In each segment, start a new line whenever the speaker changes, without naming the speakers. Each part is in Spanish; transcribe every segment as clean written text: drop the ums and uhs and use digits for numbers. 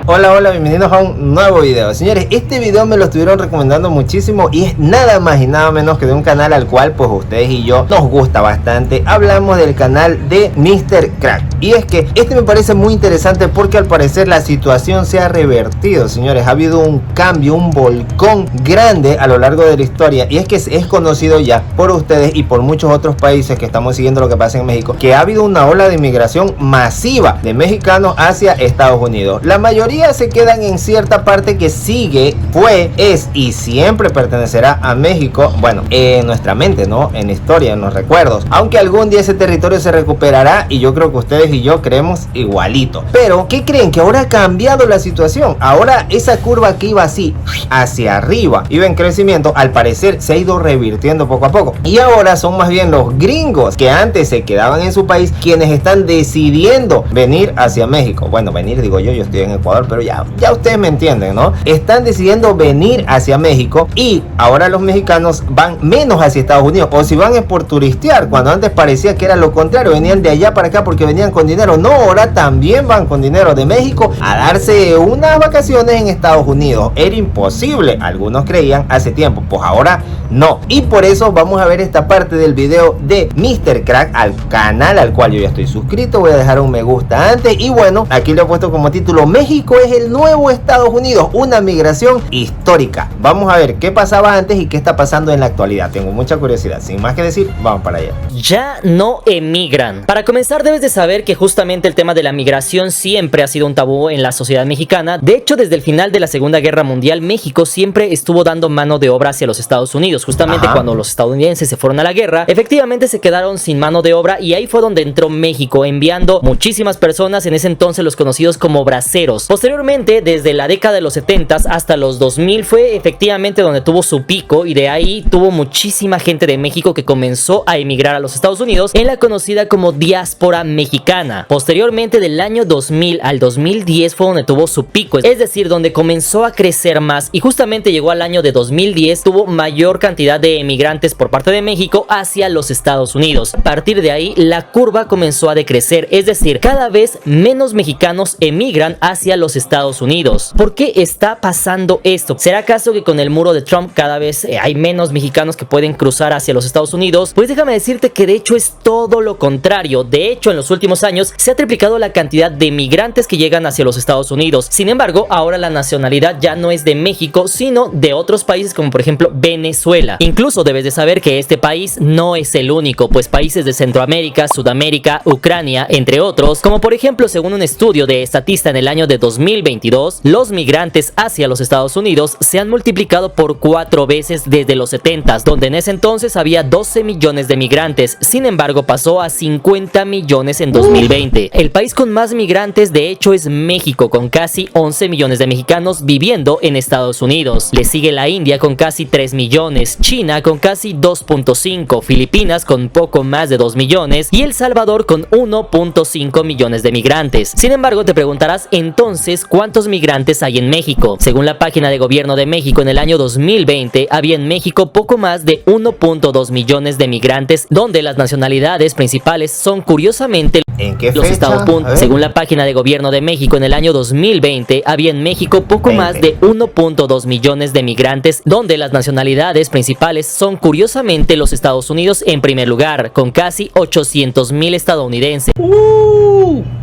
Hola, hola, bienvenidos a un nuevo video. Señores, este video me lo estuvieron recomendando muchísimo y es nada más y nada menos que de un canal al cual pues ustedes y yo nos gusta bastante. Hablamos del canal de Mr. Crack. Y es que este me parece muy interesante porque al parecer la situación se ha revertido, señores. Ha habido un cambio, un volcón grande a lo largo de la historia. Y es que es conocido ya por ustedes y por muchos otros países que estamos siguiendo lo que pasa en México, que ha habido una ola de inmigración masiva de mexicanos hacia Estados Unidos. La mayoría se quedan en cierta parte que sigue, fue, es y siempre pertenecerá a México. Bueno, en nuestra mente, ¿no? En la historia, en los recuerdos. Aunque algún día ese territorio se recuperará y yo creo que ustedes y yo creemos igualito. Pero, ¿qué creen? Que ahora ha cambiado la situación. Ahora esa curva que iba así, hacia arriba, iba en crecimiento, al parecer se ha ido revirtiendo poco a poco. Y ahora son más bien los gringos que antes se quedaban en su país quienes están decidiendo venir hacia México. Bueno, venir digo yo estoy en Ecuador, pero ya ustedes me entienden, ¿no? Están decidiendo venir hacia México y ahora los mexicanos van menos hacia Estados Unidos, o si van es por turistear, cuando antes parecía que era lo contrario, venían de allá para acá porque venían con dinero. No, ahora también van con dinero de México a darse unas vacaciones en Estados Unidos. Era imposible, algunos creían hace tiempo, pues ahora no. Y por eso vamos a ver esta parte del video de Mr. Crack, al canal al cual yo ya estoy suscrito. Voy a dejar un me gusta antes y bueno, aquí le he puesto como título: México es el nuevo Estados Unidos, una migración histórica. Vamos a ver qué pasaba antes y qué está pasando en la actualidad. Tengo mucha curiosidad. Sin más que decir, vamos para allá.
Ya no emigran. Para comenzar, debes de saber que justamente el tema de la migración siempre ha sido un tabú en la sociedad mexicana. De hecho, desde el final de la Segunda Guerra Mundial, México siempre estuvo dando mano de obra hacia los Estados Unidos. Justamente cuando los estadounidenses se fueron a la guerra, efectivamente se quedaron sin mano de obra y ahí fue donde entró México, enviando muchísimas personas, en ese entonces los conocidos como braceros. Posteriormente, desde la década de los 70 hasta los 2000 fue efectivamente donde tuvo su pico y de ahí tuvo muchísima gente de México que comenzó a emigrar a los Estados Unidos en la conocida como diáspora mexicana. Posteriormente, del año 2000 al 2010 fue donde tuvo su pico, es decir, donde comenzó a crecer más, y justamente llegó al año de 2010, tuvo mayor cantidad de emigrantes por parte de México hacia los Estados Unidos. A partir de ahí la curva comenzó a decrecer, es decir, cada vez menos mexicanos emigran hacia los Estados Unidos. ¿Por qué está pasando esto? ¿Será acaso que con el muro de Trump cada vez hay menos mexicanos que pueden cruzar hacia los Estados Unidos? Pues déjame decirte que de hecho es todo lo contrario. De hecho, en los últimos años se ha triplicado la cantidad de migrantes que llegan hacia los Estados Unidos. Sin embargo, ahora la nacionalidad ya no es de México, sino de otros países como por ejemplo Venezuela. Incluso debes de saber que este país no es el único, pues países de Centroamérica, Sudamérica, Ucrania, entre otros, como por ejemplo según un estudio de Statista en el año de 2022, los migrantes hacia los Estados Unidos se han multiplicado por 4 veces desde los 70s, donde en ese entonces había 12 millones de migrantes. Sin embargo, pasó a 50 millones en 2020. El país con más migrantes de hecho es México, con casi 11 millones de mexicanos viviendo en Estados Unidos. Le sigue la India con casi 3 millones, China con casi 2.5, Filipinas con poco más de 2 millones y El Salvador con 1.5 millones de migrantes. Sin embargo, te preguntarás entonces ¿cuántos migrantes hay en México? Según la página de gobierno de México, en el año 2020 había en México poco más de 1.2 millones de migrantes, donde las nacionalidades principales son curiosamente
¿en qué
los
fecha?
Estados Unidos. Según la página de gobierno de México, en el año 2020 había en México poco más de 1.2 millones de migrantes, donde las nacionalidades principales son curiosamente los Estados Unidos en primer lugar, con casi 800,000 estadounidenses.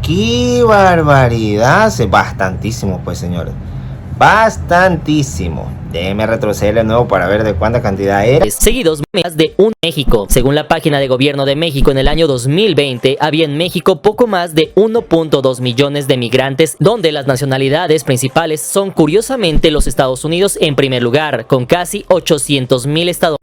¡Qué barbaridad! Bastantísimo, pues, señores. Bastantísimo. Déjeme retroceder de nuevo para ver de cuánta cantidad era.
Seguidos más de un México. Según la página de gobierno de México, en el año 2020 había en México poco más de 1.2 millones de migrantes, donde las nacionalidades principales son curiosamente los Estados Unidos en primer lugar, con casi 800,000 estadounidenses.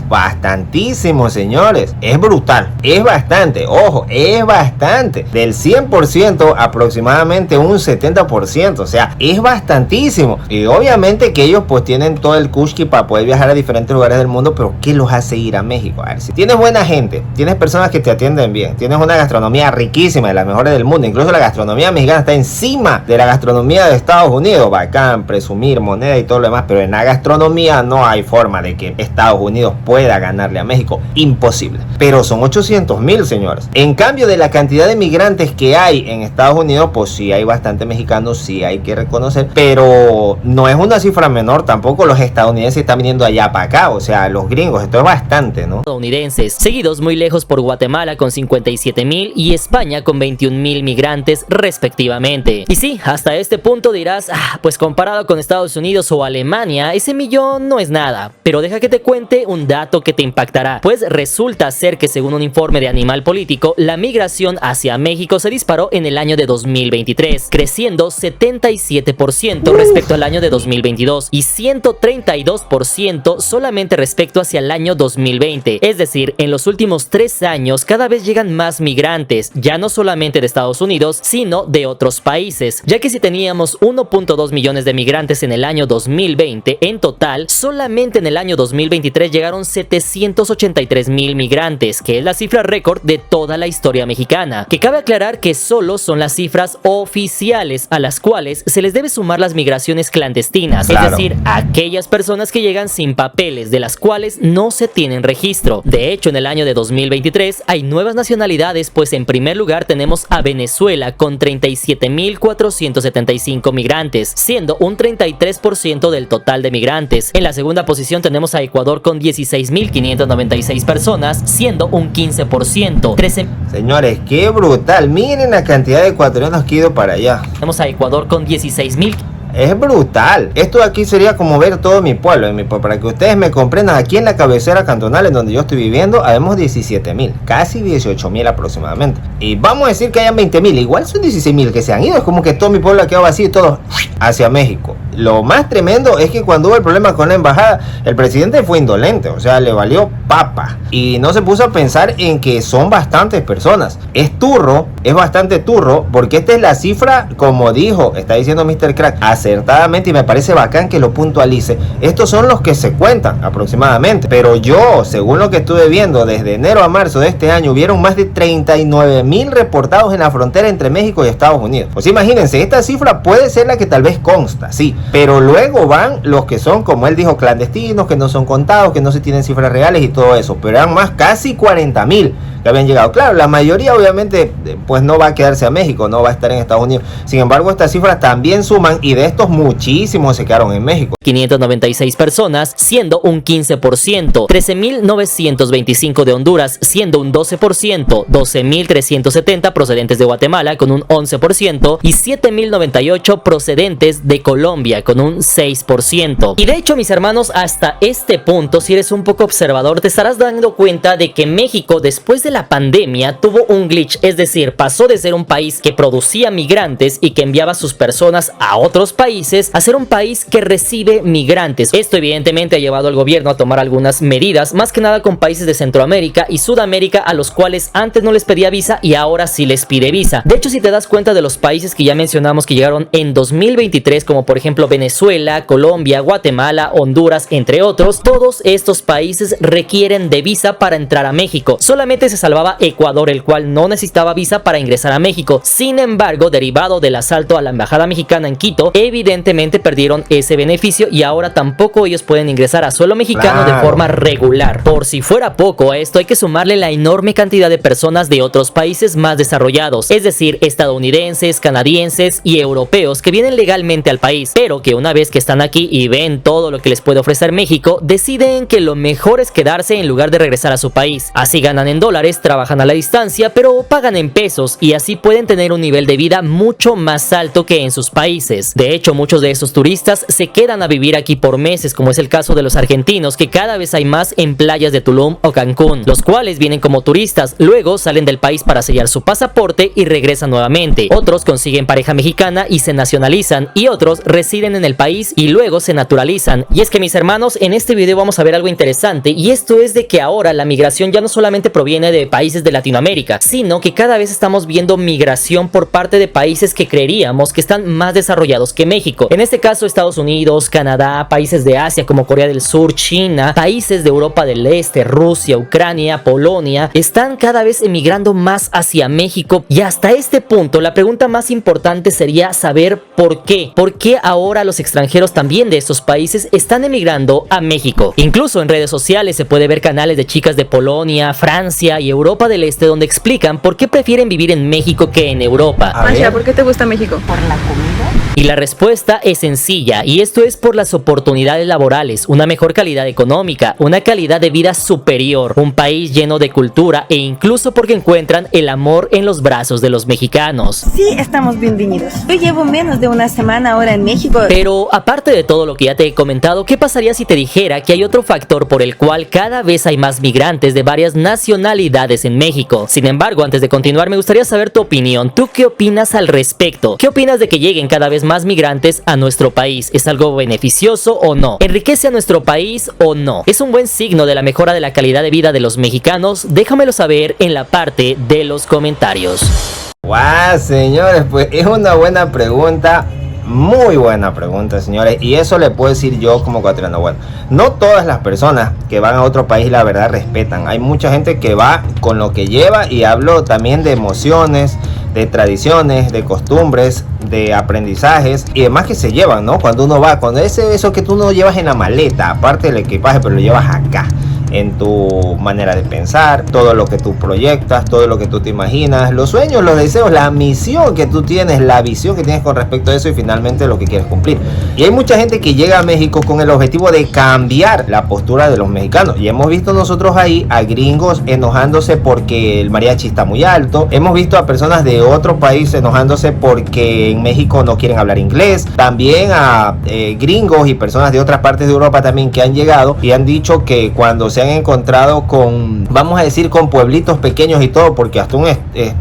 Bastantísimo, señores. Es brutal, es bastante, ojo, es bastante. Del 100% aproximadamente un 70%, o sea, es bastantísimo. Y obviamente que ellos pues tienen todo el kushki para poder viajar a diferentes lugares del mundo, pero ¿qué los hace ir a México? A ver, si tienes buena gente, tienes personas que te atienden bien, tienes una gastronomía riquísima, de las mejores del mundo, incluso la gastronomía mexicana está encima de la gastronomía de Estados Unidos, bacán, presumir moneda y todo lo demás, pero en la gastronomía no hay forma de que Estados Unidos pueda ganarle a México. Imposible. Pero son 800,000, señores. En cambio de la cantidad de migrantes que hay en Estados Unidos, pues sí hay bastante mexicanos, sí hay que reconocer, pero no es una cifra menor tampoco. Los estadounidenses están viniendo allá para acá, o sea, los gringos, esto es bastante, ¿no?
Estadounidenses, seguidos muy lejos por Guatemala con 57,000 y España con 21,000 migrantes respectivamente. Y sí, hasta este punto dirás, pues comparado con Estados Unidos o Alemania, ese millón no es nada. Pero deja que te cuente un dato que te impactará, pues resulta ser que según un informe de Animal Político, la migración hacia México se disparó en el año de 2023, creciendo 77% respecto al año de 2022 y 132% solamente respecto hacia el año 2020. Es decir, en los últimos 3 años cada vez llegan más migrantes, ya no solamente de Estados Unidos, sino de otros países, ya que si teníamos 1.2 millones de migrantes en el año 2020, en total, solamente en el año 2023 llegaron 783,000 migrantes, que es la cifra récord de toda la historia mexicana. Que cabe aclarar que solo son las cifras oficiales, a las cuales se les debe sumar las migraciones clandestinas,
claro.
Es decir, aquellas personas que llegan sin papeles, de las cuales no se tienen registro. De hecho, en el año de 2023 hay nuevas nacionalidades, pues en primer lugar tenemos a Venezuela con 37,475 migrantes, siendo un 33% del total de migrantes. En la segunda posición tenemos a Ecuador con 16,596 personas, siendo un 15%.
Señores, qué brutal. Miren la cantidad de ecuatorianos que han ido para allá.
Tenemos a Ecuador con 16,000.
Es brutal. Esto de aquí sería como ver todo mi pueblo. Para que ustedes me comprendan, aquí en la cabecera cantonal en donde yo estoy viviendo, habemos 17,000, casi 18,000 aproximadamente. Y vamos a decir que hayan 20,000, igual son 16,000 que se han ido. Es como que todo mi pueblo ha quedado vacío y todo hacia México. Lo más tremendo es que cuando hubo el problema con la embajada, el presidente fue indolente, o sea, le valió papa. Y no se puso a pensar en que son bastantes personas. Es turro, es bastante turro, porque esta es la cifra, como está diciendo Mr. Crack, acertadamente, y me parece bacán que lo puntualice. Estos son los que se cuentan aproximadamente. Pero yo, según lo que estuve viendo, desde enero a marzo de este año, hubieron más de 39,000 reportados en la frontera entre México y Estados Unidos. Pues imagínense, esta cifra puede ser la que tal vez consta, sí. Pero luego van los que son, como él dijo, clandestinos, que no son contados, que no se tienen cifras reales y todo eso. Pero eran más, casi 40,000 que habían llegado. Claro, la mayoría obviamente pues no va a quedarse a México, no va a estar en Estados Unidos. Sin embargo, estas cifras también suman, y de estos muchísimos se quedaron en México.
596 personas, siendo un 15%, 13,925 de Honduras, siendo un 12%, 12,370 procedentes de Guatemala con un 11% y 7,098 procedentes de Colombia con un 6%. Y de hecho, mis hermanos, hasta este punto, si eres un poco observador, te estarás dando cuenta de que México, después de la pandemia, tuvo un glitch, es decir, pasó de ser un país que producía migrantes y que enviaba sus personas a otros países a ser un país que recibe migrantes. Esto evidentemente ha llevado al gobierno a tomar algunas medidas, más que nada con países de Centroamérica y Sudamérica, a los cuales antes no les pedía visa y ahora sí les pide visa. De hecho, si te das cuenta de los países que ya mencionamos que llegaron en 2023, como por ejemplo Venezuela, Colombia, Guatemala, Honduras, entre otros, todos estos países requieren de visa para entrar a México. Solamente se salvaba Ecuador, el cual no necesitaba visa para ingresar a México. Sin embargo, derivado del asalto a la embajada mexicana en Quito, evidentemente perdieron ese beneficio y ahora tampoco ellos pueden ingresar a suelo mexicano de forma regular. Por si fuera poco, a esto hay que sumarle la enorme cantidad de personas de otros países más desarrollados, es decir, estadounidenses, canadienses y europeos que vienen legalmente al país, pero que una vez que están aquí y ven todo lo que les puede ofrecer México, deciden que lo mejor es quedarse en lugar de regresar a su país. Así ganan en dólares, trabajan a la distancia, pero pagan en pesos y así pueden tener un nivel de vida mucho más alto que en sus países. De hecho, muchos de esos turistas se quedan a vivir aquí por meses, como es el caso de los argentinos, que cada vez hay más en playas de Tulum o Cancún, los cuales vienen como turistas, luego salen del país para sellar su pasaporte y regresan nuevamente. Otros consiguen pareja mexicana y se nacionalizan, y otros residen en el país y luego se naturalizan. Y es que, mis hermanos, en este video vamos a ver algo interesante, y esto es de que ahora la migración ya no solamente proviene de de países de Latinoamérica, sino que cada vez estamos viendo migración por parte de países que creeríamos que están más desarrollados que México. En este caso, Estados Unidos, Canadá, países de Asia como Corea del Sur, China, países de Europa del Este, Rusia, Ucrania, Polonia, están cada vez emigrando más hacia México. Y hasta este punto, la pregunta más importante sería saber por qué. ¿Por qué ahora los extranjeros también de estos países están emigrando a México? Incluso en redes sociales se puede ver canales de chicas de Polonia, Francia y Europa del Este donde explican por qué prefieren vivir en México que en Europa.
Masha, ¿por qué te gusta México?
Por la comida.
Y la respuesta es sencilla, y esto es por las oportunidades laborales, una mejor calidad económica, una calidad de vida superior, un país lleno de cultura e incluso porque encuentran el amor en los brazos de los mexicanos.
Sí, estamos bienvenidos. Yo llevo menos de una semana ahora en México.
Pero aparte de todo lo que ya te he comentado, ¿qué pasaría si te dijera que hay otro factor por el cual cada vez hay más migrantes de varias nacionalidades en México? Sin embargo, antes de continuar, me gustaría saber tu opinión. ¿Tú qué opinas al respecto? ¿Qué opinas de que lleguen cada vez más migrantes a nuestro país? ¿Es algo beneficioso o no? ¿Enriquece a nuestro país o no? ¿Es un buen signo de la mejora de la calidad de vida de los mexicanos? Déjamelo saber en la parte de los comentarios.
Guau, señores, pues es una buena pregunta. Muy buena pregunta, señores, y eso le puedo decir yo como ecuatoriano. Bueno, no todas las personas que van a otro país la verdad respetan. Hay mucha gente que va con lo que lleva, y hablo también de emociones, de tradiciones, de costumbres, de aprendizajes y demás que se llevan, ¿no? Cuando uno va, cuando eso que tú no llevas en la maleta, aparte del equipaje, pero lo llevas acá, en tu manera de pensar, todo lo que tú proyectas, todo lo que tú te imaginas, los sueños, los deseos, la misión que tú tienes, la visión que tienes con respecto a eso y finalmente lo que quieres cumplir. Y hay mucha gente que llega a México con el objetivo de cambiar la postura de los mexicanos, y hemos visto nosotros ahí a gringos enojándose porque el mariachi está muy alto, hemos visto a personas de otro país enojándose porque en México no quieren hablar inglés, también a gringos y personas de otras partes de Europa también que han llegado y han dicho que cuando se han encontrado con, vamos a decir, con pueblitos pequeños y todo, porque hasta un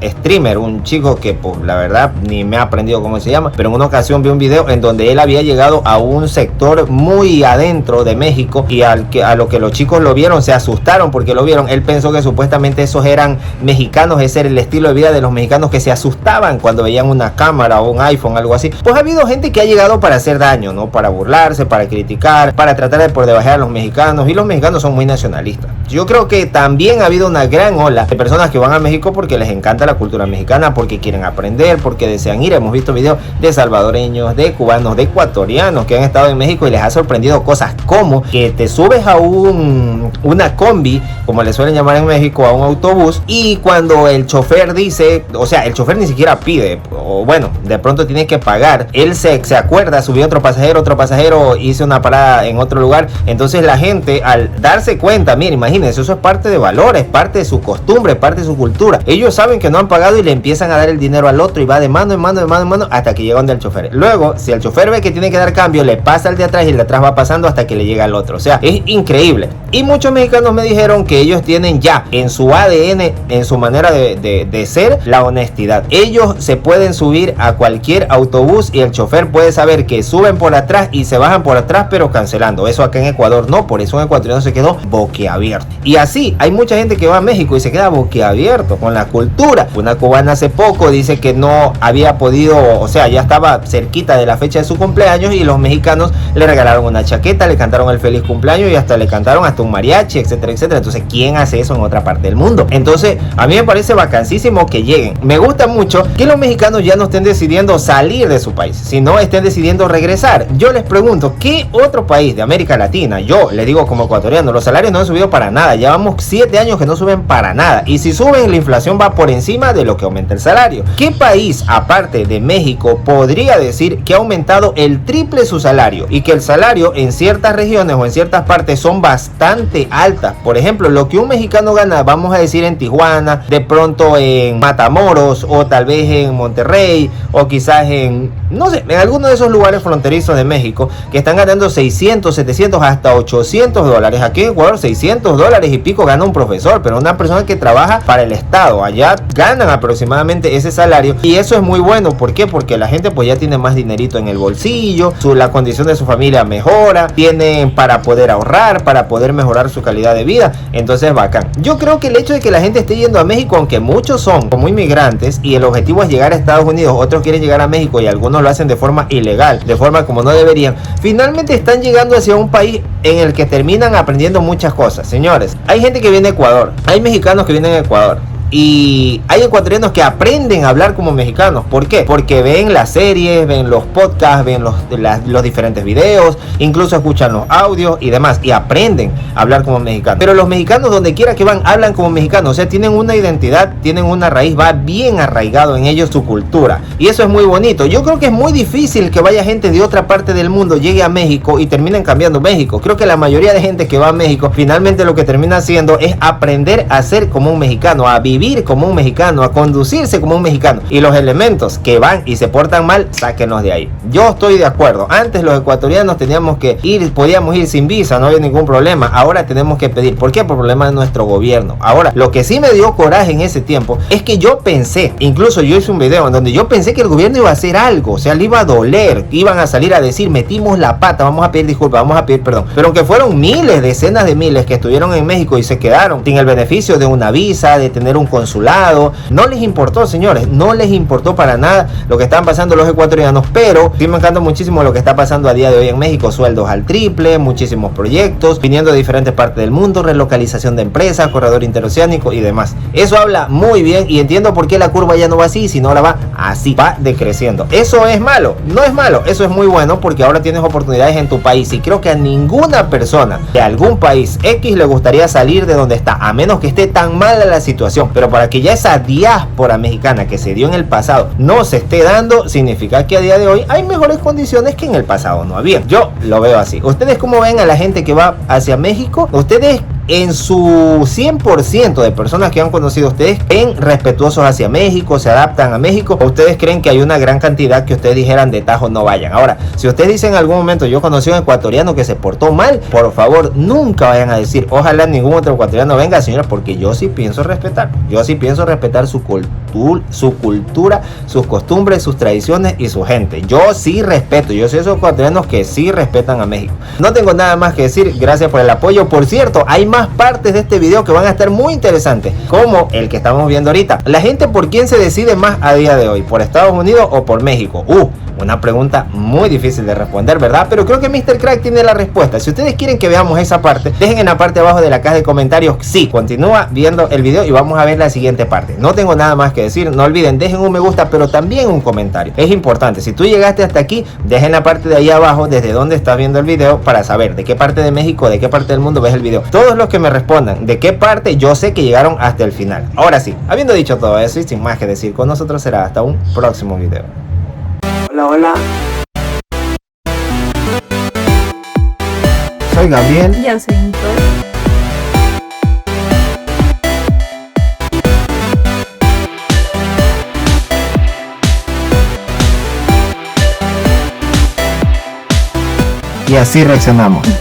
streamer, un chico que pues la verdad ni me ha aprendido cómo se llama, pero en una ocasión vi un video en donde él había llegado a un sector muy adentro de México, y a lo que los chicos lo vieron se asustaron porque lo vieron. Él pensó que supuestamente esos eran mexicanos, ese era el estilo de vida de los mexicanos, que se asustaban cuando veían una cámara o un iPhone, algo así. Pues ha habido gente que ha llegado para hacer daño, ¿no? Para burlarse, para criticar, para tratar de por debajear a los mexicanos, y los mexicanos son muy nacionalistas. Yo creo que también ha habido una gran ola de personas que van a México porque les encanta la cultura mexicana, porque quieren aprender, porque desean ir. Hemos visto videos de salvadoreños, de cubanos, de ecuatorianos que han estado en México y les ha sorprendido cosas como que te subes a una combi, como le suelen llamar en México, a un autobús, y cuando el chofer dice, o sea, el chofer ni siquiera pide, o bueno, de pronto tiene que pagar, él se acuerda, subió otro pasajero, hizo una parada en otro lugar. Entonces la gente, al darse cuenta, miren, imagínense, eso es parte de valores, parte de su costumbre, parte de su cultura. Ellos saben que no han pagado y le empiezan a dar el dinero al otro, y va de mano en mano, de mano en mano, hasta que llega donde el chofer. Luego, si el chofer ve que tiene que dar cambio, le pasa al de atrás, y el de atrás va pasando hasta que le llega al otro. O sea, es increíble. Y muchos mexicanos me dijeron que ellos tienen ya en su ADN, en su manera de ser, la honestidad. Ellos se pueden subir a cualquier autobús y el chofer puede saber que suben por atrás y se bajan por atrás, pero cancelando. Eso acá en Ecuador no, por eso un ecuatoriano se quedó boquiabierto. Y así, hay mucha gente que va a México y se queda boquiabierto con la cultura. Una cubana hace poco dice que no había podido, o sea, ya estaba cerquita de la fecha de su cumpleaños, y los mexicanos le regalaron una chaqueta, le cantaron el feliz cumpleaños y hasta le cantaron hasta un mariachi, etcétera, etcétera. Entonces, ¿quién hace eso en otra parte del mundo? Entonces, a mí me parece vacancísimo que lleguen. Me gusta mucho que los mexicanos ya no estén decidiendo salir de su país, sino estén decidiendo regresar. Yo les pregunto, ¿qué otro país de América Latina? Yo les digo como ecuatoriano, los salarios no han subido para nada. Llevamos 7 años que no suben para nada, y si suben, la inflación va por encima de lo que aumenta el salario. ¿Qué país, aparte de México, podría decir que ha aumentado el triple su salario, y que el salario en ciertas regiones o en ciertas partes son bastante altas? Por ejemplo, lo que un mexicano gana, vamos a decir en Tijuana, de pronto en Matamoros, o tal vez en Monterrey, o quizás en no sé, en algunos de esos lugares fronterizos de México que están ganando 600, 700, hasta 800 dólares. Aquí en Ecuador 600 dólares y pico gana un profesor, pero una persona que trabaja para el Estado, allá ganan aproximadamente ese salario, y eso es muy bueno. ¿Por qué? Porque la gente pues ya tiene más dinerito en el bolsillo, la condición de su familia mejora, tienen para poder ahorrar, para poder mejorar su calidad de vida. Entonces bacán. Yo creo que el hecho de que la gente esté yendo a México, aunque muchos son como inmigrantes y el objetivo es llegar a Estados Unidos, otros quieren llegar a México y algunos lo hacen de forma ilegal, de forma como no deberían, finalmente están llegando hacia un país en el que terminan aprendiendo muchas cosas. Señores, hay gente que viene a Ecuador, hay mexicanos que vienen a Ecuador, y hay ecuatorianos que aprenden a hablar como mexicanos. ¿Por qué? Porque ven las series, ven los podcasts, ven los diferentes videos, incluso escuchan los audios y demás, y aprenden a hablar como mexicanos. Pero los mexicanos, donde quiera que van, hablan como mexicanos. O sea, tienen una identidad, tienen una raíz, va bien arraigado en ellos su cultura, y eso es muy bonito. Yo creo que es muy difícil que vaya gente de otra parte del mundo, llegue a México y terminen cambiando México. Creo que la mayoría de gente que va a México finalmente lo que termina haciendo es aprender a ser como un mexicano, a vivir como un mexicano, a conducirse como un mexicano. Y los elementos que van y se portan mal, sáquenlos de ahí. Yo estoy de acuerdo. Antes los ecuatorianos teníamos que ir, podíamos ir sin visa, no había ningún problema. Ahora tenemos que pedir. ¿Por qué? Por problema de nuestro gobierno. Ahora, lo que sí me dio coraje en ese tiempo es que yo pensé, incluso yo hice un video en donde yo pensé que el gobierno iba a hacer algo, o sea, le iba a doler, iban a salir a decir, metimos la pata, vamos a pedir disculpas, vamos a pedir perdón. Pero aunque fueron miles, decenas de miles que estuvieron en México y se quedaron sin el beneficio de una visa, de tener un consulado, no les importó, señores, no les importó para nada lo que están pasando los ecuatorianos. Pero sí me encanta muchísimo lo que está pasando a día de hoy en México: sueldos al triple, muchísimos proyectos viniendo de diferentes partes del mundo, relocalización de empresas, corredor interoceánico y demás. Eso habla muy bien, y entiendo por qué la curva ya no va así, sino ahora va así, va decreciendo. ¿Eso es malo? No es malo, eso es muy bueno, porque ahora tienes oportunidades en tu país, y creo que a ninguna persona de algún país X le gustaría salir de donde está, a menos que esté tan mala la situación. Pero para que ya esa diáspora mexicana que se dio en el pasado no se esté dando, significa que a día de hoy hay mejores condiciones que en el pasado no había. Yo lo veo así. ¿Ustedes cómo ven a la gente que va hacia México? ¿Ustedes, en su 100% de personas que han conocido ustedes, ven respetuosos hacia México, se adaptan a México, o ustedes creen que hay una gran cantidad que ustedes dijeran de tajo no vayan? Ahora, si ustedes dicen en algún momento, yo conocí a un ecuatoriano que se portó mal, por favor, nunca vayan a decir, ojalá ningún otro ecuatoriano venga, señora, porque yo sí pienso respetar. Yo sí pienso respetar su cultura, sus costumbres, sus tradiciones y su gente. Yo sí respeto. Yo soy esos ecuatorianos que sí respetan a México. No tengo nada más que decir. Gracias por el apoyo. Por cierto, hay más partes de este video que van a estar muy interesantes, como el que estamos viendo ahorita. La gente, ¿por quién se decide más a día de hoy? ¿Por Estados Unidos o por México? Una pregunta muy difícil de responder, ¿verdad? Pero creo que Mr. Crack tiene la respuesta. Si ustedes quieren que veamos esa parte, dejen en la parte de abajo de la caja de comentarios sí. Continúa viendo el video y vamos a ver la siguiente parte. No tengo nada más que decir. No olviden, dejen un me gusta, pero también un comentario. Es importante. Si tú llegaste hasta aquí, dejen la parte de ahí abajo desde donde estás viendo el video, para saber de qué parte de México, de qué parte del mundo ves el video. Todos los que me respondan de qué parte, yo sé que llegaron hasta el final. Ahora sí, habiendo dicho todo eso y sin más que decir, con nosotros será hasta un próximo video.
Hola, hola.
Soy Gabriel.
Yo soy Nicole.
Y así reaccionamos.